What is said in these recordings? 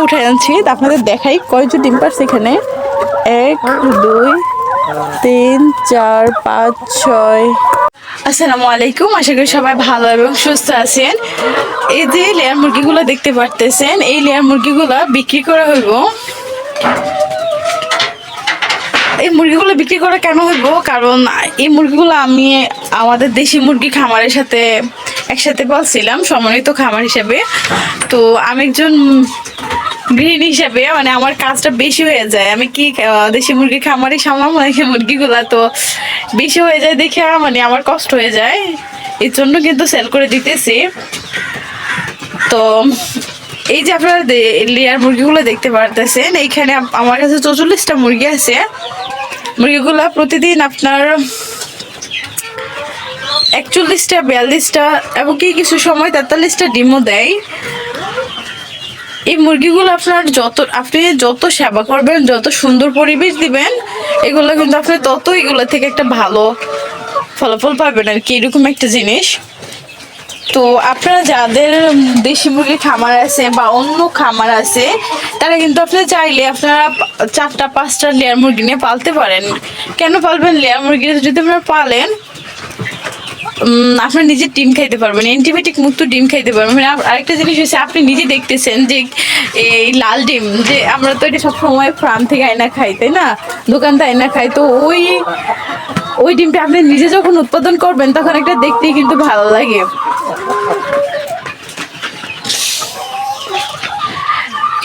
উঠে আনছি, আপনাদের দেখাই কয়জন ডিম পারছে এখানে। 1 2 3 4 5 6। আসসালামু আলাইকুম, আশা করি সবাই ভালো এবং সুস্থ আছেন। এই যে লেয়ার মুরগিগুলো দেখতে পারতেছেন, এই লেয়ার মুরগিগুলো বিক্রি করা হইব। এই মুরগিগুলো বিক্রি করা কেন হইব, কারণ এই মুরগিগুলো আমি আমাদের দেশি মুরগি খামারের সাথে একসাথে পালছিলাম, সম্মানিত খামার হিসেবে। তো আমি একজন গৃহিণী হিসেবে মানে আমার কাজটা বেশি হয়ে যায়। আমি কি দেশি মুরগি খামারে সামলাম এই মুরগিগুলা, তো বেশি হয়ে যায় দেখে মানে আমার কষ্ট হয়ে যায়, এর জন্য কিন্তু সেল করে দিতেছি। তো এই যে আপনারা লেয়ার মুরগিগুলো দেখতে পারতেছেন, এইখানে আমার কাছে 44টা মুরগি আছে। মুরগিগুলা প্রতিদিন আপনার 41টা 42টা এবং কি কিছু সময় 43টা ডিমও দেয়। এই মুরগিগুলো আপনি যত সেবা করবেন, যত সুন্দর পরিবেশ দিবেন, এগুলো কিন্তু আপনি তত এগুলো থেকে একটা ভালো ফলাফল পাবেন আর কি, এরকম একটা জিনিস। তো আপনারা যাদের দেশি মুরগি খামার আছে বা অন্য খামার আছে, তারা কিন্তু আপনি চাইলে আপনারা 4টা 5টা লেয়ার মুরগি নিয়ে পালতে পারেন। কেন পালবেন? লেয়ার মুরগি যদি আপনারা পালেন, আপনার নিজে ডিম খাইতে পারবেন, অ্যান্টিবায়োটিক মুক্ত ডিম খাইতে পারবেন। মানে আরেকটা জিনিস হচ্ছে, আপনি নিজে দেখতেছেন যে এই লাল ডিম যে আমরা তো এটা সবসময় ফার্ম থেকে আয়না খাই, তাই না, দোকান থেকে আয়না খাই। তো ওই ডিমটা আপনি নিজে যখন উৎপাদন করবেন, তখন একটা দেখতেই কিন্তু ভালো লাগে।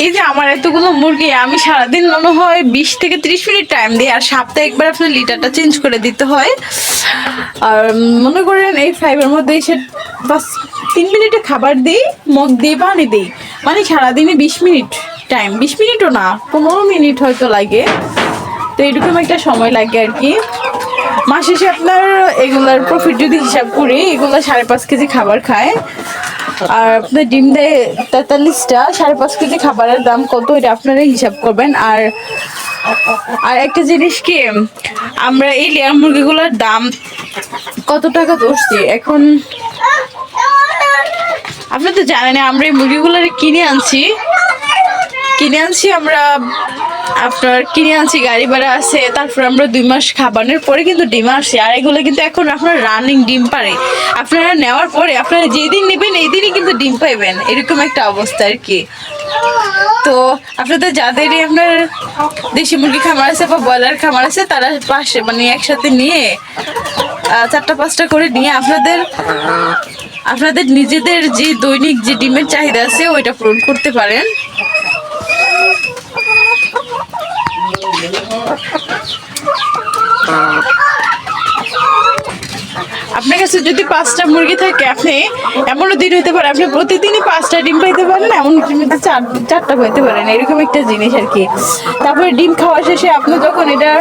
এই যে আমার এতগুলো মুরগি, আমি সারাদিন মনে হয় 20 থেকে 30 মিনিট টাইম দিই, আর সপ্তাহে একবার আপনার লিটারটা চেঞ্জ করে দিতে হয়। আর মনে করেন এই 5-এর মধ্যে এসে বাস 3 মিনিটে খাবার দিই, মগ দিই, পানি দিই, মানে সারাদিনে 20 মিনিট টাইম, 20 মিনিটও না, 15 মিনিট হয়তো লাগে। তো এরকম একটা সময় লাগে আর কি। মাস শেষে আপনার এগুলার প্রফিট যদি হিসাব করি, এগুলো 5.5 কেজি খাবার খায়, আর আপনার ডিম দেয় 43টা, 5.5 কেজি খাবারের দাম কত, এটা আপনারা হিসাব করবেন। আর একটা জিনিস কি, আমরা এই লেয়ার মুরগিগুলোর দাম কত টাকা ধরছি এখন, আপনি তো জানেন। আমরা এই মুরগিগুলো কিনে আনছি আমরা, আপনার কিনে আনছি, গাড়ি ভাড়া আছে, তারপর আমরা 2 মাস খাবানোর পরে কিন্তু ডিম আসছে। আর এগুলো কিন্তু এখন আপনার রানিং ডিম পারে, আপনারা নেওয়ার পরে আপনারা যেদিন নেবেন এই দিনই কিন্তু ডিম পাইবেন, এরকম একটা অবস্থা আর কি। তো আপনাদের যাদেরই আপনার দেশি মুরগি খামার আছে বা ব্রয়লার খামার আছে, তারা পাশে মানে একসাথে নিয়ে 4টা 5টা করে নিয়ে আপনাদের নিজেদের যে দৈনিক যে ডিমের চাহিদা আছে ওইটা পূরণ করতে পারেন। আপনার কাছে যদি 5টা মুরগি থাকে, আপনি এমনও দিন হইতে পারে আপনি প্রতিদিনই 5টা ডিম পাইতে পারেন, এমন দিনে 4টা পাইতে পারেন, এরকম একটা জিনিস আর কি। তারপরে ডিম খাওয়া শেষে আপনি যখন এটা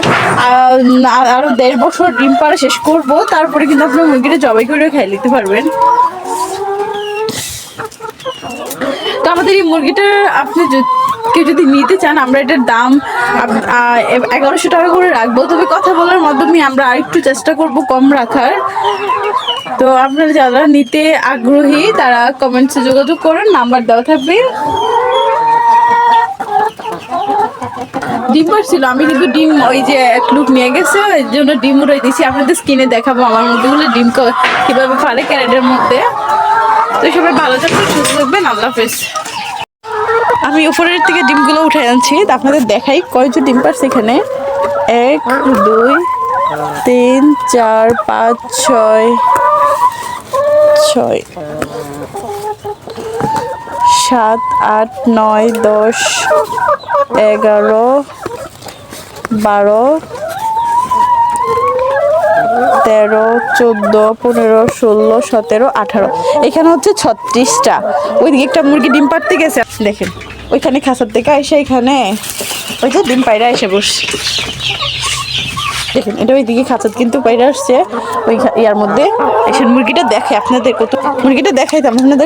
আরো 1.5 বছর ডিম পাড়া শেষ করবো, তারপরে কিন্তু আপনার মুরগিটা জবাই করে খাই নিতে পারবেন। তো আমাদের এই মুরগিটা আপনি কেউ যদি নিতে চান, আমরা এটার দাম 1100 টাকা করে রাখবো, তবে কথা বলার মাধ্যমে আমরা আরেকটু চেষ্টা করব কম রাখার। তো আপনারা যারা নিতে আগ্রহী, তারা কমেন্টসে যোগাযোগ করুন, নাম্বার দেওয়া থাকবে। ডিম পারছিল, আমি কিন্তু ডিম ওই যে এক লোক নিয়ে গেছে, ওই জন্য ডিম উড়াই দিয়েছি। আপনাদের স্কিনে দেখাবো আমার মুরগিগুলো ডিম কিভাবে পারে ক্যারেটের মধ্যে। তো সবাই ভালো থাকবেন, সুস্থ থাকবেন, আল্লাহ হাফেজ। আমি উপরের থেকে ডিমগুলো উঠে আনছি, আপনাদের দেখাই কয়জন ডিম পারছে এখানে। 1 2 3 4 5 6 7 8 9 10 11 12 13 14 15 16 17 18, এখানে হচ্ছে 36টা। ওইদিকে একটা মুরগি ডিম পাড়তে গেছে, দেখেন ওইখানে খাঁচার থেকে এসে এখানে ওই যে ডিম পায়রা এসে বসছে, দেখেন এটা ওইদিকে খাঁচাত কিন্তু পায়রা আসছে ওই ইয়ার মধ্যে। এসে মুরগিটা দেখাই আপনাদের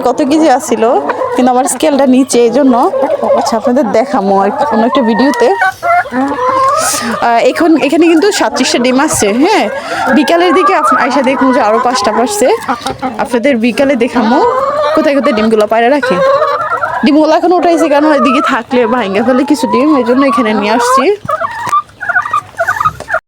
কত কেজি আসছিল, কিন্তু আমার স্কেলটা নিচে, এই জন্য আচ্ছা আপনাদের দেখামো অন্য একটা ভিডিওতে। এখানে কিন্তু 37টা ডিম আসছে। হ্যাঁ, বিকালের দিকে আইসা দেখুন যে আরো 5টা পারছে, আপনাদের বিকালে দেখামো কোথায় কোথায় ডিমগুলো পায়রা রাখে। ডিমগুলো এখন উঠাইছি, কারণ ওইদিকে থাকলে ভাঙ্গা ফেলে কিছু ডিম, এই জন্য এখানে নিয়ে আসছি।